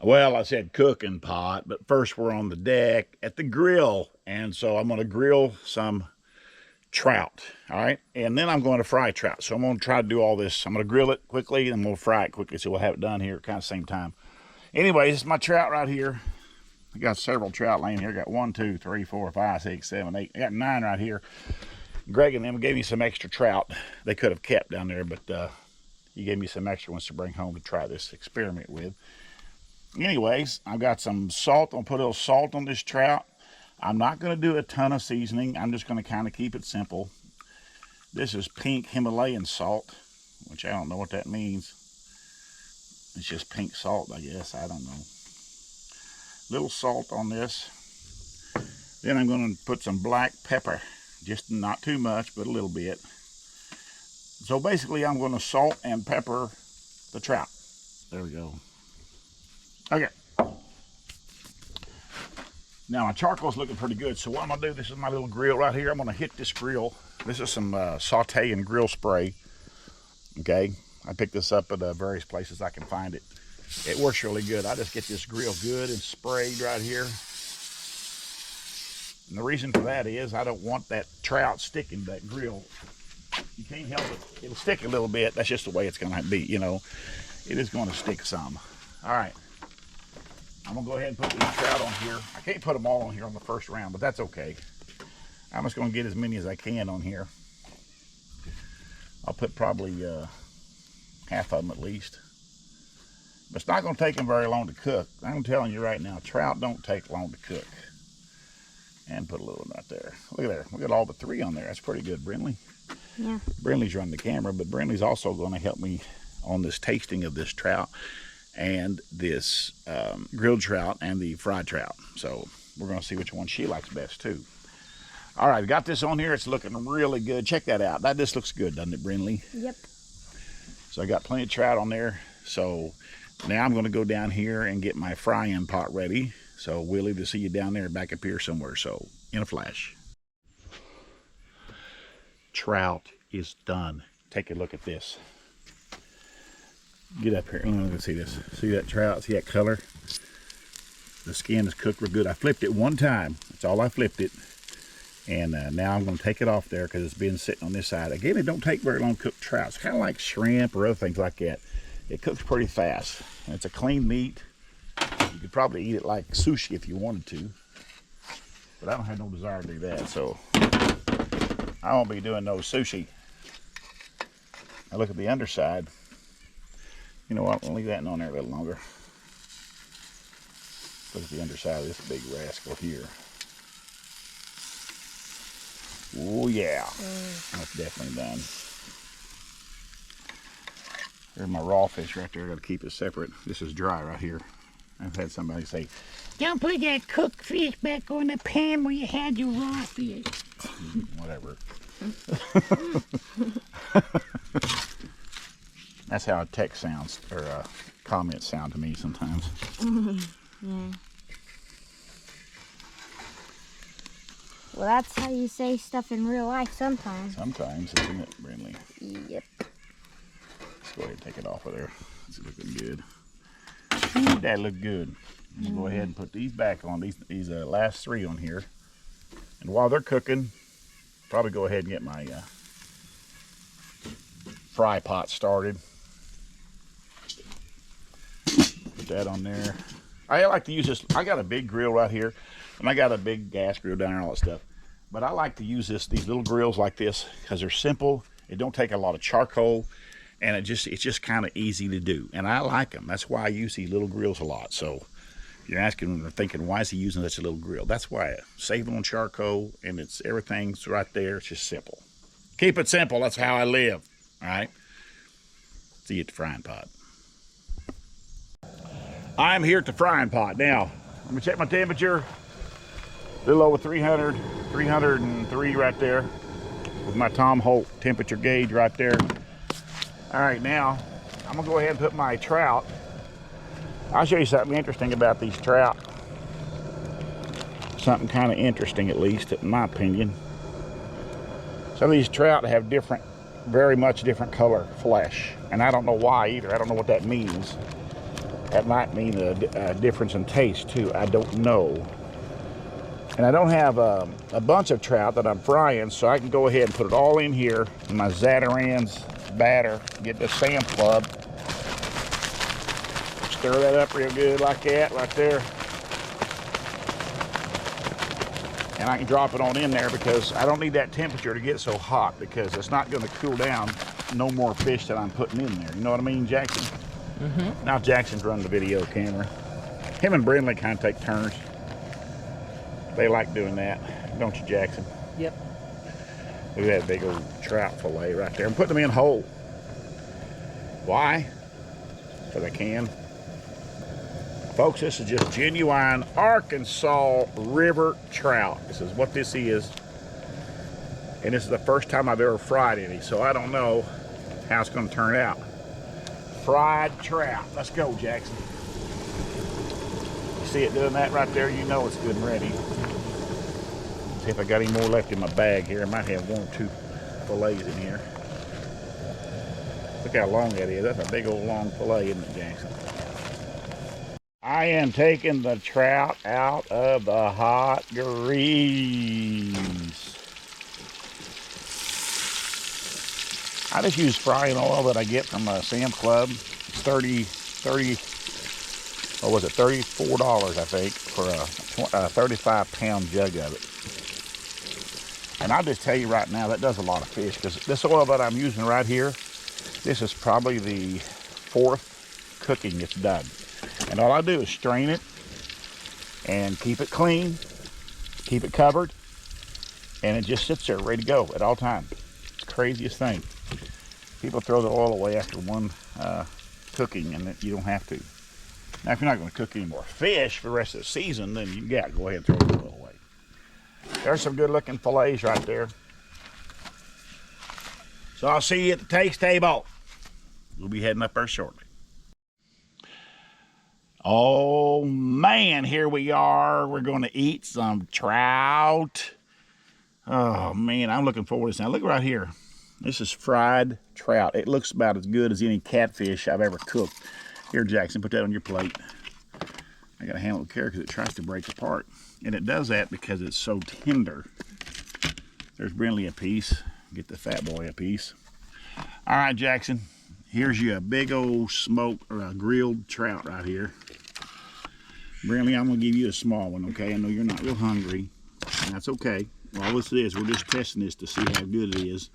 Well, I said cooking pot, but first we're on the deck at the grill. And so I'm going to grill some trout, all right? And then I'm going to fry trout. So I'm going to try to do all this. I'm going to grill it quickly, and we'll fry it quickly, so we'll have it done here kind of same time. Anyways, this is my trout right here. I got several trout laying here. I got 1, 2, 3, 4, 5, 6, 7, 8. I got 9 right here. Greg and them gave me some extra trout they could have kept down there, but he gave me some extra ones to bring home to try this experiment with. Anyways, I've got some salt. I'm gonna put a little salt on this trout. I'm not gonna do a ton of seasoning. I'm just gonna kind of keep it simple. This is pink Himalayan salt, which I don't know what that means. It's just pink salt, I guess. I don't know. Little salt on this. Then I'm gonna put some black pepper. Just not too much, but a little bit. So basically, I'm gonna salt and pepper the trout. There we go. Okay. Now my charcoal's looking pretty good, so what I'm gonna do, this is my little grill right here. I'm gonna hit this grill. This is some saute and grill spray. Okay, I picked this up at various places I can find it. It works really good. I just get this grill good and sprayed right here. And the reason for that is I don't want that trout sticking to that grill. You can't help it. It'll stick a little bit. That's just the way it's gonna be, you know. It is gonna stick some. All right. I'm gonna go ahead and put these trout on here. I can't put them all on here on the first round, but that's okay. I'm just gonna get as many as I can on here. I'll put probably half of them at least. But it's not gonna take them very long to cook. I'm telling you right now, trout don't take long to cook. And put a little one right there. Look at there. We got all but 3 on there. That's pretty good, Brinley. Yeah. Brinley's running the camera, but Brinley's also gonna help me on this tasting of this trout and this grilled trout and the fried trout. So we're gonna see which one she likes best too. All right, got this on here. It's looking really good. Check that out. That just looks good, doesn't it, Brinley? Yep. So I got plenty of trout on there. So now I'm gonna go down here and get my frying pot ready. So we'll either see you down there or back up here somewhere. So in a flash. Trout is done. Take a look at this. Get up here. Let me see this. See that trout? See that color? The skin is cooked real good. I flipped it one time. That's all I flipped it. And now I'm going to take it off there because it's been sitting on this side. Again, it don't take very long to cook trout. It's kind of like shrimp or other things like that. It cooks pretty fast. And it's a clean meat. You could probably eat it like sushi if you wanted to. But I don't have no desire to do that. So I won't be doing no sushi. Now look at the underside. You know what, I'll leave that on there a little longer. Look at the underside of this big rascal here. Oh yeah, that's definitely done. There's my raw fish right there. I gotta keep it separate. This is dry right here. I've had somebody say, "Don't put that cooked fish back on the pan where you had your raw fish." Whatever. That's how a text sounds, or a comment sound to me sometimes. Yeah. Well, that's how you say stuff in real life sometimes. Sometimes, isn't it, Brinley? Yep. Let's go ahead and take it off of there. It's looking good. That looked good. We'll go ahead and put these back on, these last 3 on here. And while they're cooking, probably go ahead and get my fry pot started. Put that on there. I like to use this. I got a big grill right here, and I got a big gas grill down there and all that stuff. But I like to use these little grills like this because they're simple. It don't take a lot of charcoal, and it's just kind of easy to do. And I like them. That's why I use these little grills a lot. So if you're asking or thinking, why is he using such a little grill? That's why. Saving on charcoal, and everything's right there. It's just simple. Keep it simple. That's how I live. All right. See you at the frying pot. I'm here at the frying pot now. Let me check my temperature. A little over 300, 303 right there with my Tom Holt temperature gauge right there. All right, now I'm gonna go ahead and put my trout. I'll show you something interesting about these trout. Something kind of interesting, at least in my opinion. Some of these trout have very much different color flesh, and I don't know why either. I don't know what that means. That might mean a difference in taste too. I don't know. And I don't have a bunch of trout that I'm frying, so I can go ahead and put it all in here in my Zatarain's batter. Get the Sam Club. Stir that up real good like that right there. And I can drop it on in there because I don't need that temperature to get so hot because it's not going to cool down no more fish that I'm putting in there. You know what I mean, Jackson? Mm-hmm. Now Jackson's running the video camera. Him and Brindley kind of take turns. They like doing that, don't you, Jackson? Yep. Look at that big old trout fillet right there. I'm putting them in whole. Why? Because I can. Folks, this is just genuine Arkansas River trout. This is what this is. And this is the first time I've ever fried any, so I don't know how it's going to turn out. Fried trout. Let's go, Jackson. You see it doing that right there, you know it's good and ready. See if I got any more left in my bag here. I might have 1 or 2 fillets in here. Look how long that is. That's a big old long fillet, isn't it, Jackson? I am taking the trout out of the hot grease. I just use frying oil that I get from Sam Club. It's what was it, $34 I think for a 35-pound jug of it. And I'll just tell you right now, that does a lot of fish because this oil that I'm using right here, this is probably the 4th cooking it's done. And all I do is strain it and keep it clean, keep it covered, and it just sits there ready to go at all times. It's the craziest thing. People throw the oil away after one cooking, and you don't have to. Now, if you're not going to cook any more fish for the rest of the season, then you got to go ahead and throw the oil away. There's some good looking fillets right there. So I'll see you at the taste table. We'll be heading up there shortly. Oh man, here we are. We're going to eat some trout. Oh man, I'm looking forward to this. Now look right here. This is fried trout. It looks about as good as any catfish I've ever cooked. Here, Jackson, put that on your plate. I gotta handle it with care because it tries to break apart. And it does that because it's so tender. There's Brindley a piece. Get the fat boy a piece. All right, Jackson. Here's you a big old smoked or a grilled trout right here. Brindley, I'm gonna give you a small one, okay? I know you're not real hungry, and that's okay. All this is, we're just testing this to see how good it is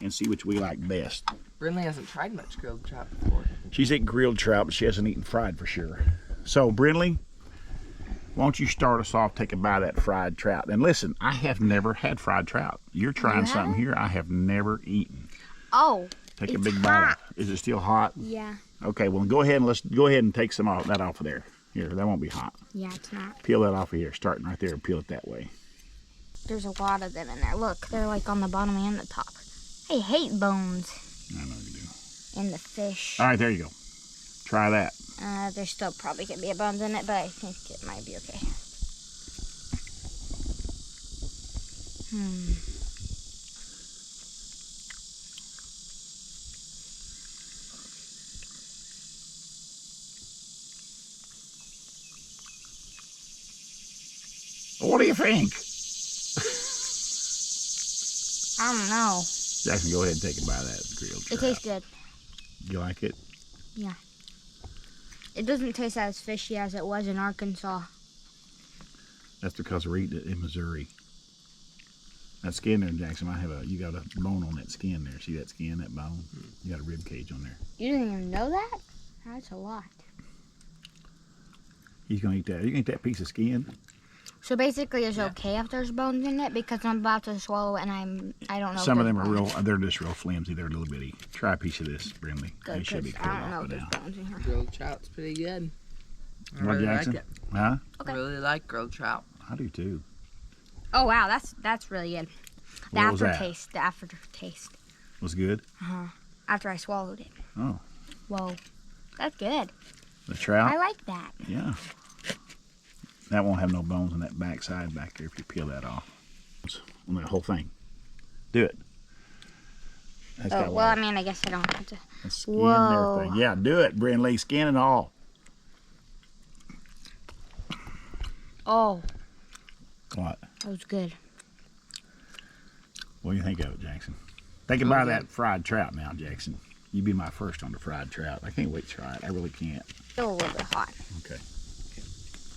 and see which we like best. Brindley hasn't tried much grilled trout before. She's eaten grilled trout, but she hasn't eaten fried for sure. So, Brindley, why don't you start us off, take a bite of that fried trout? And listen, I have never had fried trout. You're trying something here I have never eaten. Oh, Take a big bite. Is it still hot? Yeah. Okay, well go ahead and let's go ahead and take some off that off of there. Here, that won't be hot. Yeah, it's not. Peel that off of here, starting right there, and peel it that way. There's a lot of them in there. Look, they're like on the bottom and the top. I hate bones I know you do. in the fish. All right, there you go. Try that. There's still probably gonna be a bones in it, but I think it might be okay. What do you think? I don't know. Jackson, go ahead and take a bite of that grilled trout. It tastes good. You like it? Yeah. It doesn't taste as fishy as it was in Arkansas. That's because we're eating it in Missouri. That skin there, Jackson, might have you got a bone on that skin there. See that skin, that bone? You got a rib cage on there. You didn't even know that? That's a lot. He's gonna eat that. You can eat that piece of skin. So basically, it's okay if there's bones in it because I'm about to swallow it and I don't know. Some of them are real. They're just real flimsy. They're a little bitty. Try a piece of this, Brindley. They Good, should be 'cause cool I don't know off if by there's now. bones in here. Grilled trout's pretty good. I What, really Jackson? like it. Huh? Okay. I really like grilled trout. I do too. Oh wow, that's really good. The What was that? aftertaste. The aftertaste. Was good? After I swallowed it. Oh, Whoa, that's good. the trout? I like that. Yeah. That won't have no bones on that back side back there if you peel that off. On that whole thing. Do it. That's Oh got well, I like mean, I guess I don't have to. a skin Whoa. and everything. Yeah, do it, Brindley. Skin and all. Oh, What? that was good. What do you think of it, Jackson? Think about that fried trout now, Jackson. You be my first on the fried trout. I can't wait to try it. I really can't. Still a little bit hot. Okay.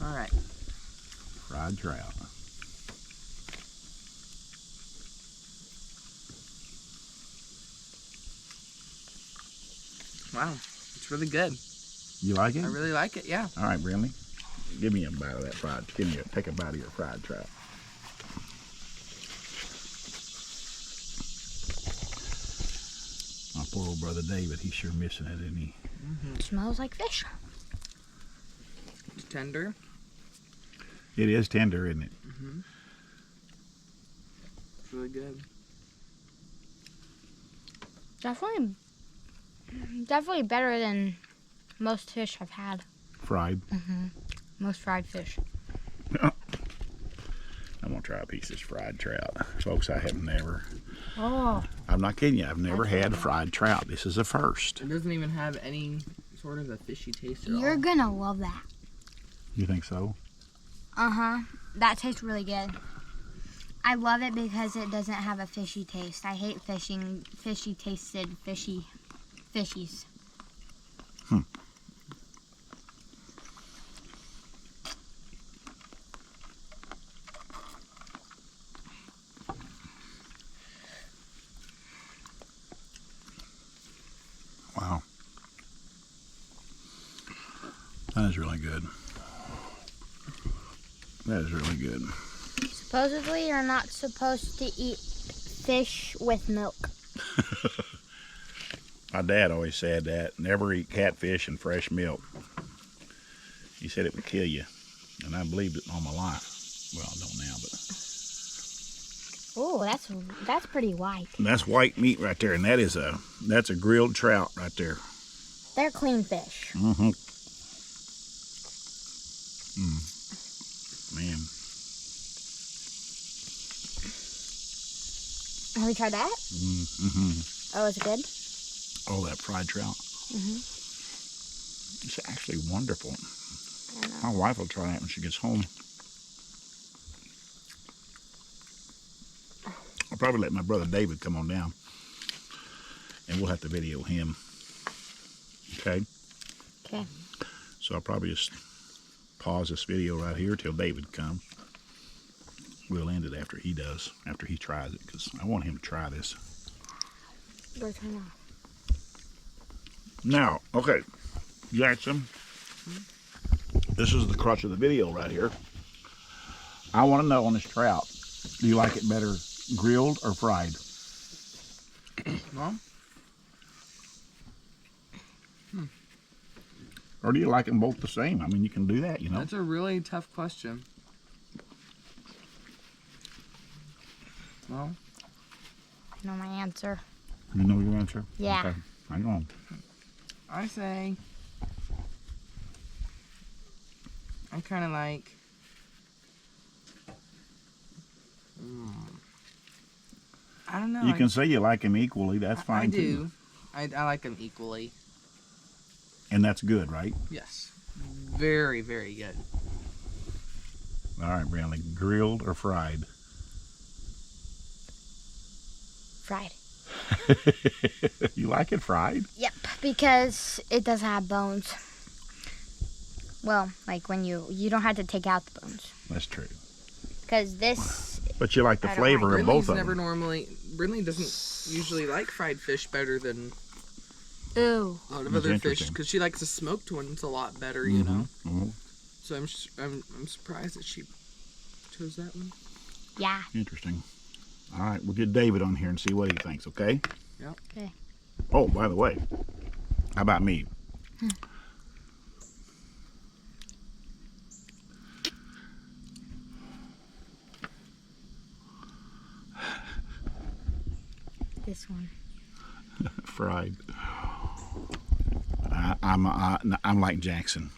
All right. Fried trout. Wow, it's really good. You like it? I really like it. Yeah. All right, Brinley. Give me a bite of that fried. Take a bite of your fried trout. My poor old brother David, he's sure missing it, isn't he? It smells like fish. It's tender. It is tender, isn't it? It's really good. Definitely better than most fish I've had. Fried. Most fried fish. I'm gonna try a piece of this fried trout, folks. I have never. Oh. I'm not kidding you. I've never had fried trout. This is a first. It doesn't even have any sort of a fishy taste at all. You're gonna love that. You think so? Uh-huh. That tastes really good. I love it because it doesn't have a fishy taste. I hate fishy tasted fishies. Wow. That is really good. That is really good. Supposedly, you're not supposed to eat fish with milk. My dad always said that. Never eat catfish and fresh milk. He said it would kill you. And I believed it all my life. Well, I don't now, but... Oh, that's pretty white. That's white meat right there, and that's a grilled trout right there. They're clean fish. Mm-hmm. Man. Have you tried that? Mm-hmm. Oh, is it good? Oh, that fried trout. It's actually wonderful. I know. My wife will try that when she gets home. I'll probably let my brother David come on down, and we'll have to video him. Okay? Okay. So I'll probably just pause this video right here till David comes. We'll end it after he does, after he tries it, because I want him to try this. Go turn off. Now, okay, Jackson, this is the crutch of the video right here. I want to know on this trout, do you like it better grilled or fried? Well, Or do you like them both the same? I mean, you can do that, you know. that's a really tough question. Well, I know my answer. You know your answer? Yeah. Okay, hang on. I say I kind of like. I don't know. You can say you like them equally, that's fine I do. too. I like them equally. And that's good, right? Yes. Very, very good. All right, Brantley, grilled or fried? Fried. You like it fried? Yep, because it doesn't have bones. Well, like when you don't have to take out the bones. That's true. Because this, But you like the I don't flavor like of both Brinley's of never them. normally. Brinley doesn't usually like fried fish better than ooh, a lot of That's other fish interesting. because she likes the smoked ones a lot better, you know. Mhm. So I'm surprised that she chose that one. yeah. Interesting. All right, we'll get David on here and see what he thinks, okay? Yeah. Okay. Oh, by the way, how about me? This one. Fried. I'm like Jackson.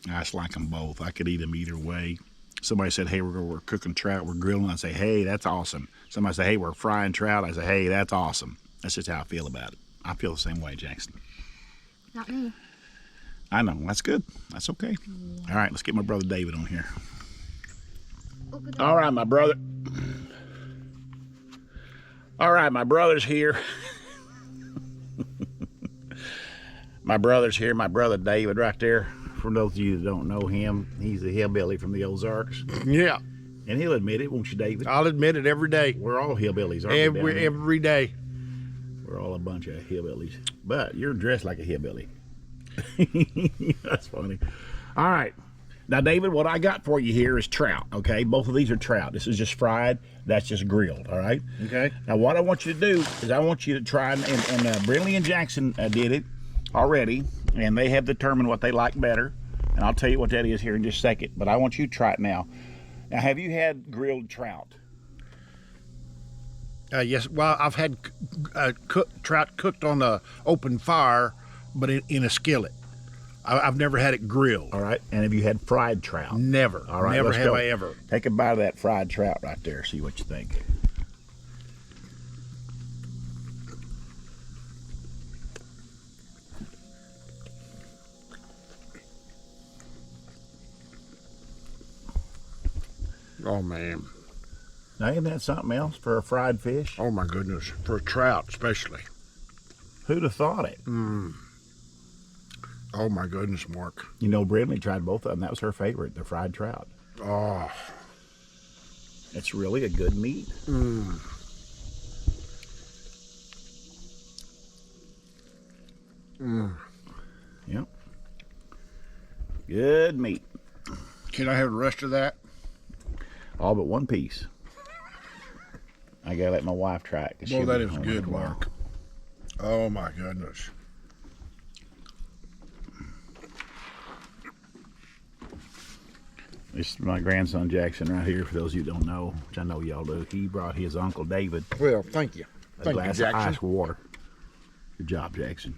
I just like them both. I could eat them either way. Somebody said, hey, we're cooking trout, we're grilling. I say, hey, that's awesome. Somebody say, hey, we're frying trout. I say, hey, that's awesome. That's just how I feel about it. I feel the same way, Jackson. Not me. I know. That's good. That's okay. All right, let's get my brother David on here. All right, my brother. All right, my brother's here. My brother's here. My brother David right there. For those of you that don't know him, he's a hillbilly from the Ozarks. Yeah, And he'll admit it, won't you, David? I'll admit it every day. We're all hillbillies, aren't we? Every day. We're all a bunch of hillbillies. But you're dressed like a hillbilly. That's funny. All right. Now, David, what I got for you here is trout, okay? Both of these are trout. This is just fried. That's just grilled, all right? Okay. Now, what I want you to do is I want you to try, and Brindley and Jackson did it already, and they have determined what they like better. And I'll tell you what that is here in just a second. But I want you to try it now. Now, have you had grilled trout? Yes, well, I've had trout cooked on the open fire, but in a skillet. I've never had it grilled. All right. And have you had fried trout? Never. All right. Never have go. I ever. Take a bite of that fried trout right there. See what you think. Oh, man. Now, isn't that something else for a fried fish? Oh, my goodness. For a trout, especially. Who'd have thought it? Oh, my goodness, Mark. You know, Brindley tried both of them. That was her favorite, the fried trout. Oh. It's really a good meat. Yep. Good meat. Can I have the rest of that? All but one piece. I gotta let my wife try it. Well, that is good, Mark. Oh, my goodness. This is my grandson Jackson right here, for those of you who don't know, which I know y'all do. He brought his Uncle David Well, thank you. a Thank you, glass of Jackson. ice water. Good job, Jackson.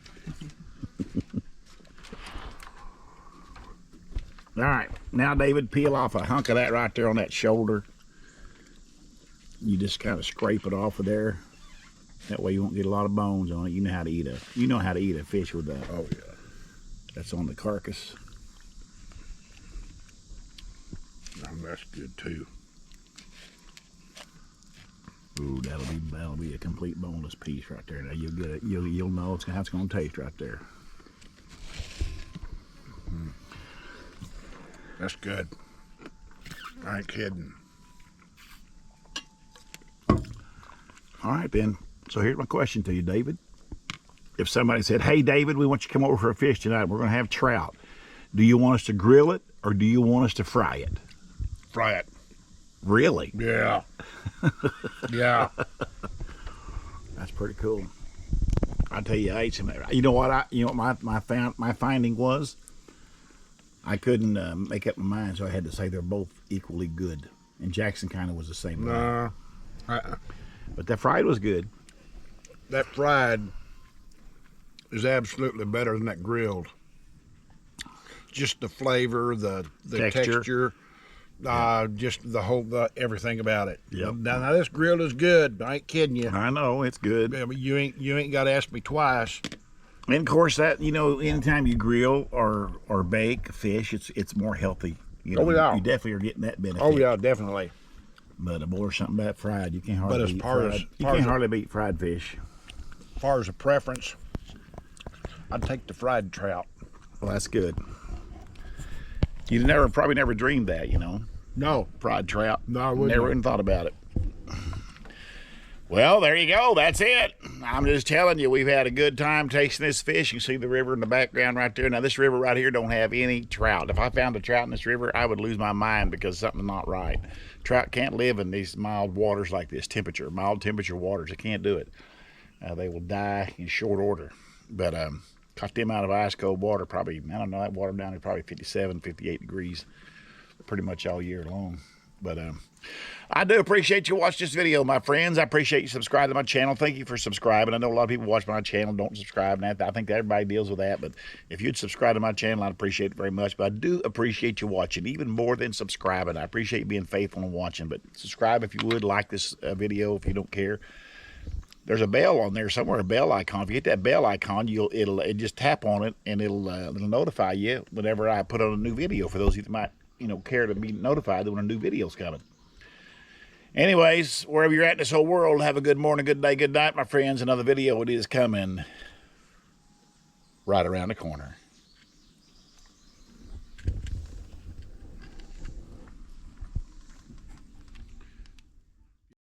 All right, now David, peel off a hunk of that right there on that shoulder. You just kind of scrape it off of there. That way you won't get a lot of bones on it. You know how to eat a fish with that. Oh, yeah. That's on the carcass. Oh, that's good, too. Ooh, that'll be a complete boneless piece right there. Now you'll get it. You'll know how it's going to taste right there. That's good. I ain't kidding. All right, then. So here's my question to you, David. If somebody said, hey, David, we want you to come over for a fish tonight. We're going to have trout. Do you want us to grill it or do you want us to fry it? Fry it. Really? Yeah. Yeah. That's pretty cool. I tell you, I ate some. You know what? My finding was I couldn't make up my mind, so I had to say they're both equally good. And Jackson kind of was the same way. No. But the fried was good. That fried is absolutely better than that grilled. Just the flavor, the texture, just the everything about it. Yep. Now this grilled is good. I ain't kidding you. I know it's good. Yeah, but you ain't got to ask me twice. And of course, that anytime you grill or bake fish, it's more healthy. Oh, yeah. You definitely are getting that benefit. Oh yeah, definitely. But boy, something about fried, you can't But hardly as beat far fried. as- You far can't as- hardly beat fried fish. As far as a preference, I'd take the fried trout. Well, that's good. You probably never dreamed that, No, fried trout. No, I wouldn't. Never even thought about it. Well, there you go. That's it. I'm just telling you, we've had a good time tasting this fish. You see the river in the background right there. Now, this river right here don't have any trout. If I found a trout in this river, I would lose my mind because something's not right. Trout can't live in these mild waters like this mild temperature waters. They can't do it. They will die in short order. But caught them out of ice cold water, probably, I don't know, that water down there probably 57, 58 degrees pretty much all year long. But I do appreciate you watching this video, my friends. I appreciate you subscribing to my channel. Thank you for subscribing. I know a lot of people watch my channel don't subscribe, and I think that everybody deals with that. But if you'd subscribe to my channel, I'd appreciate it very much. But I do appreciate you watching, even more than subscribing. I appreciate you being faithful and watching. But subscribe if you would, like this video if you don't care. There's a bell on there somewhere, a bell icon. If you hit that bell icon, it'll just tap on it, and it'll notify you whenever I put on a new video. For those of you that might care to be notified that when a new video's coming. Anyways, wherever you're at in this whole world, have a good morning, good day, good night, my friends. Another video, it is coming right around the corner.